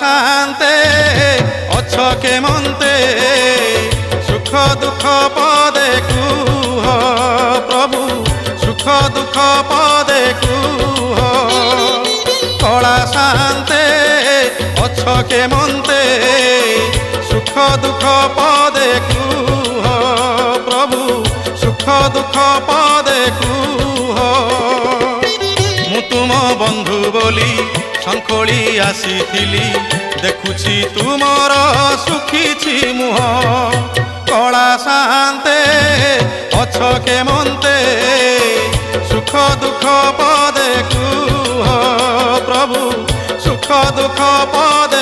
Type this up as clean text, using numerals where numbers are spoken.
শান্তে অছ কেমন্তে সুখ দুঃখ পদে কুহ প্রভু সুখ দুঃখ পদে কুহ কলা শান্তে অছ কেমন্তে সুখ দুঃখ পদে কুহ প্রভু সুখ দুঃখ পদে কুহ মু তুম বন্ধু বলি শঙ্খলি আসিছিলি দেখুছি তুমর সুখিছি মুহ কলা শান্তে অছ কেমন্তে সুখ দুঃখ পদে কুহ প্রভু সুখ দুঃখ পদে